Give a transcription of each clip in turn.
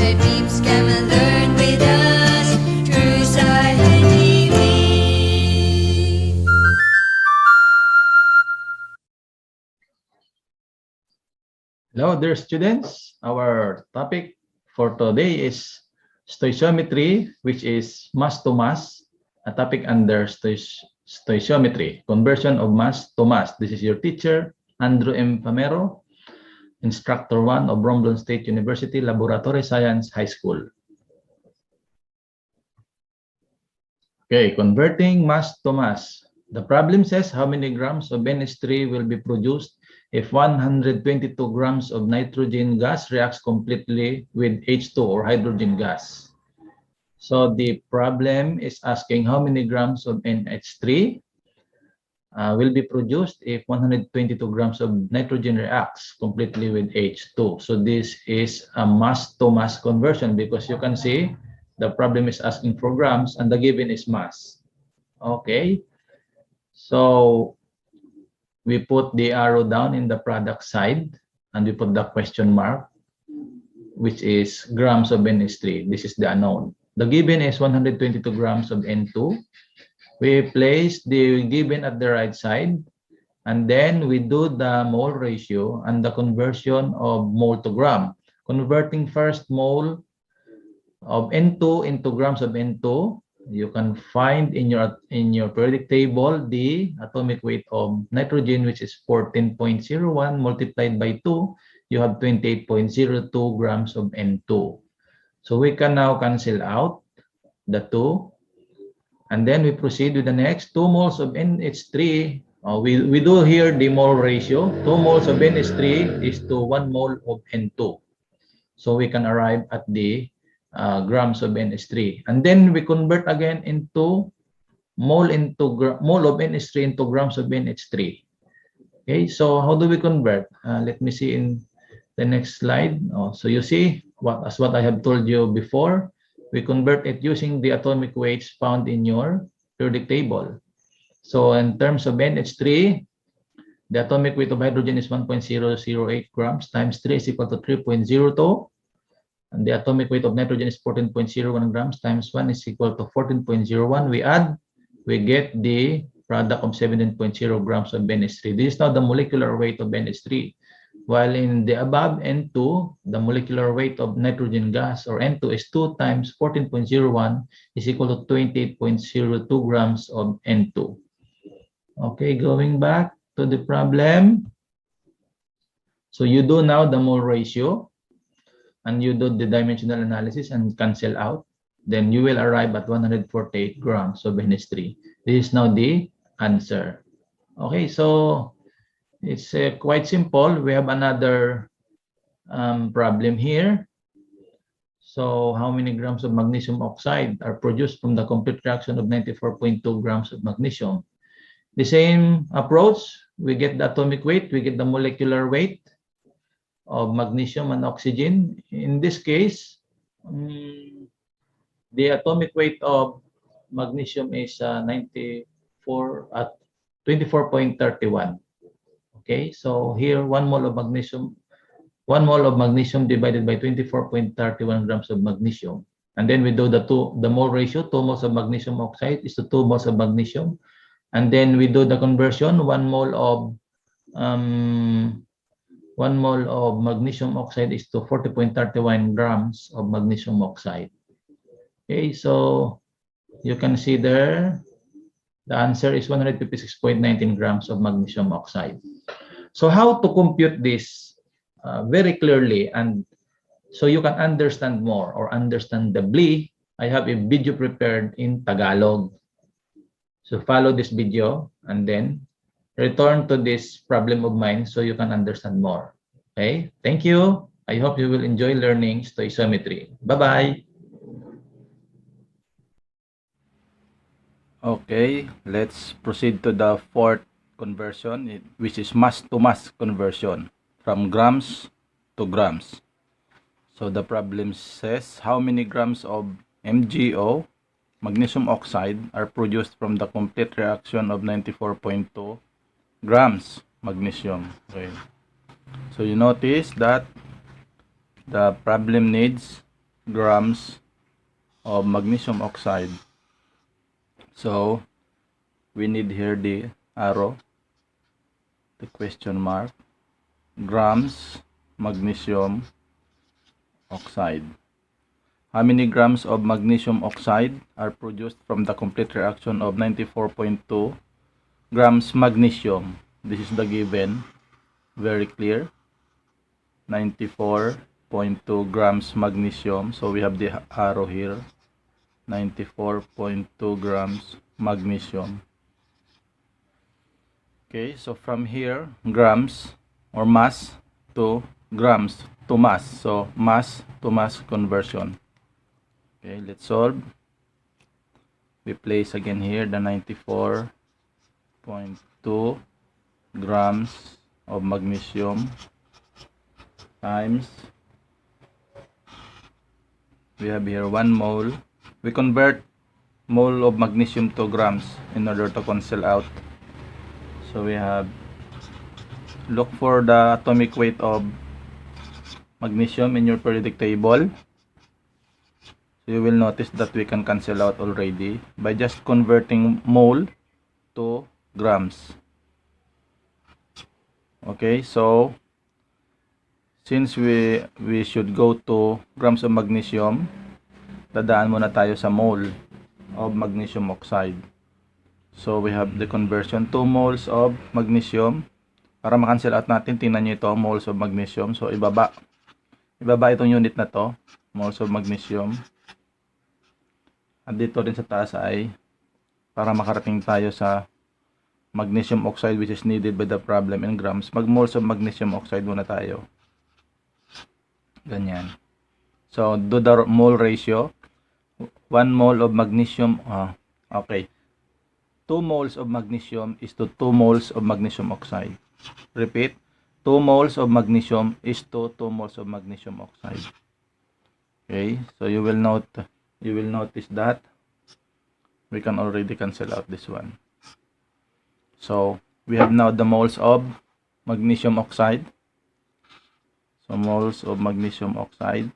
the peeps come and learn with us through Sci-High TV. Hello, dear students. Our topic for today is stoichiometry, which is mass to mass, a topic under stoichiometry, conversion of mass to mass. This is your teacher, Andrew M. Famero, Instructor 1 of Romblon State University Laboratory Science High School. Okay, converting mass to mass. The problem says how many grams of NH3 will be produced if 122 grams of nitrogen gas reacts completely with H2 or hydrogen gas. So the problem is asking how many grams of NH3 will be produced if 122 grams of nitrogen reacts completely with H2. So this is a mass to mass conversion because you can see the problem is asking for grams and the given is mass. Okay, so we put the arrow down in the product side and we put the question mark, which is grams of NH3. This is the unknown. The given is 122 grams of N2. We place the given at the right side, and then we do the mole ratio and the conversion of mole to gram. Converting first mole of N2 into grams of N2, you can find in your periodic table the atomic weight of nitrogen, which is 14.01 multiplied by 2. You have 28.02 grams of N2. So we can now cancel out the 2. And then we proceed with the next 2 moles of NH3. We do here the mole ratio. 2 moles of NH3 is to 1 mole of N2. So we can arrive at the grams of NH3. And then we convert again into mole of NH3 into grams of NH3. Okay, so how do we convert? Let me see in the next slide. So you see, what I have told you before. We convert it using the atomic weights found in your periodic table. So in terms of NH3, the atomic weight of hydrogen is 1.008 grams times 3 is equal to 3.02. And the atomic weight of nitrogen is 14.01 grams times 1 is equal to 14.01. We add, we get the product of 17.0 grams of NH3. This is now the molecular weight of NH3. While in the above N2, the molecular weight of nitrogen gas or N2 is 2 times 14.01 is equal to 28.02 grams of N2. Okay, going back to the problem. So you do now the mole ratio and you do the dimensional analysis and cancel out. Then you will arrive at 148 grams of NH3. This is now the answer. Okay, so it's quite simple. We have another problem here. So how many grams of magnesium oxide are produced from the complete reaction of 94.2 grams of magnesium? The same approach, we get the atomic weight, we get the molecular weight of magnesium and oxygen. In this case, the atomic weight of magnesium is 94 at 24.31. Okay, so here 1 mole of magnesium divided by 24.31 grams of magnesium. And then we do the mole ratio, 2 moles of magnesium oxide is to 2 moles of magnesium. And then we do the conversion, 1 mole of magnesium oxide is to 40.31 grams of magnesium oxide. Okay, so you can see there, the answer is 156.19 grams of magnesium oxide. So how to compute this very clearly and so you can understand more or understandably, I have a video prepared in Tagalog. So follow this video and then return to this problem of mine so you can understand more. Okay, thank you. I hope you will enjoy learning stoichiometry. Bye-bye. Okay, let's proceed to the fourth conversion, which is mass to mass conversion from grams to grams. So the problem says how many grams of MgO, magnesium oxide, are produced from the complete reaction of 94.2 grams magnesium. Okay, so you notice that the problem needs grams of magnesium oxide. So we need here the arrow, the question mark, grams magnesium oxide. How many grams of magnesium oxide are produced from the complete reaction of 94.2 grams magnesium? This is the given, very clear. 94.2 grams magnesium. So we have the arrow here. 94.2 grams magnesium. Okay, so from here, grams or mass to grams to mass. So mass to mass conversion. Okay, let's solve. We place again here the 94.2 grams of magnesium times, we have here 1 mole. We convert mole of magnesium to grams in order to cancel out. So we have, look for the atomic weight of magnesium in your periodic table. So you will notice that we can cancel out already by just converting mole to grams. Okay, so since we should go to grams of magnesium, dadaan muna tayo sa mole of magnesium oxide. So we have the conversion, 2 moles of magnesium. Para ma-cancel out natin, tingnan nyo ito, moles of magnesium. So ibaba itong unit na to, moles of magnesium. At dito rin sa taas ay para makarating tayo sa magnesium oxide which is needed by the problem in grams. Mag-moles of magnesium oxide muna tayo. Ganyan. So do the mole ratio. 1 mole of magnesium, okay. 2 moles of magnesium is to 2 moles of magnesium oxide. Repeat, 2 moles of magnesium is to 2 moles of magnesium oxide. Okay, so you will notice that we can already cancel out this one. So we have now the moles of magnesium oxide. So moles of magnesium oxide.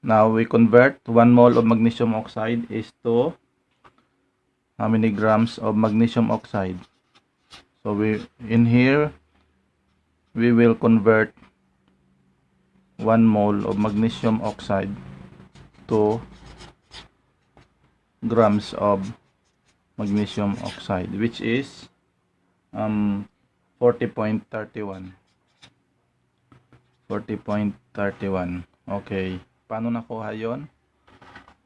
Now we convert 1 mole of magnesium oxide is to how many grams of magnesium oxide. So in here we will convert 1 mole of magnesium oxide to grams of magnesium oxide, which is 40.31. 40.31. Okay, paano nakuha yon?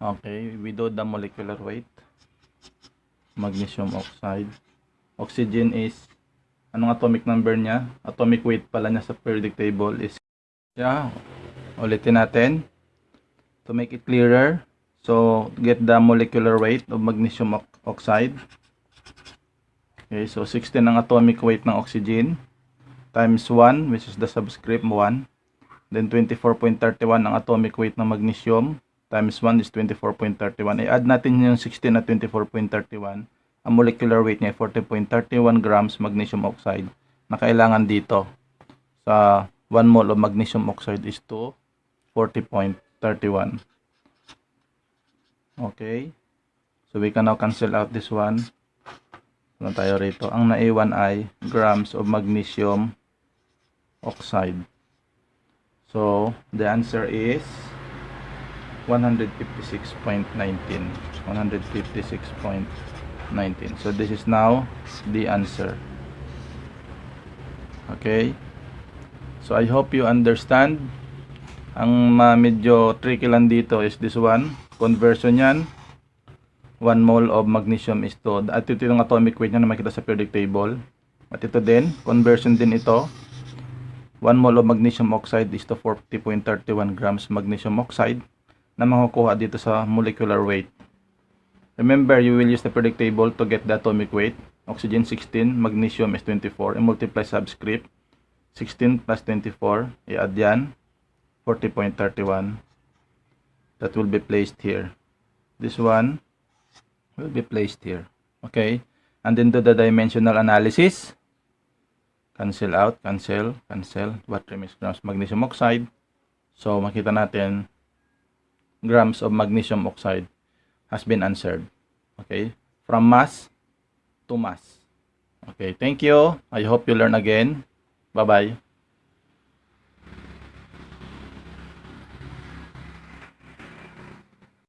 Okay, we do the molecular weight. Magnesium oxide, oxygen is, anong atomic number niya? Atomic weight pala niya sa periodic table is, ulitin natin to make it clearer. So get the molecular weight of magnesium oxide. Okay, so 16 ang atomic weight ng oxygen times 1, which is the subscript 1. Then 24.31 ang atomic weight ng magnesium times 1 is 24.31. I-add natin yung 16 at 24.31. Ang molecular weight niya 40.31 grams magnesium oxide na kailangan dito sa 1 mole of magnesium oxide is to 40.31. Okay, so we can now cancel out this one. Ano tayo rito? Ang naiwan ay grams of magnesium oxide. So the answer is 156.19. 156.19. So this is now the answer. Okay, so I hope you understand. Ang medyo tricky lang dito is this one. Conversion yan, 1 mole of magnesium is to, at ito yung atomic weight niya na makita sa periodic table. At ito din, conversion din ito. 1 mole of magnesium oxide is to 40.31 grams magnesium oxide na makukuha dito sa molecular weight. Remember, you will use the periodic table to get the atomic weight. Oxygen 16, magnesium is 24, and multiply subscript. 16 plus 24, i-add yan, 40.31. That will be placed here. This one will be placed here. Okay, and then do the dimensional analysis. Cancel out, cancel. What remains? Grams magnesium oxide. So, makita natin, grams of magnesium oxide has been answered. Okay? From mass to mass. Okay, thank you. I hope you learn again. Bye-bye.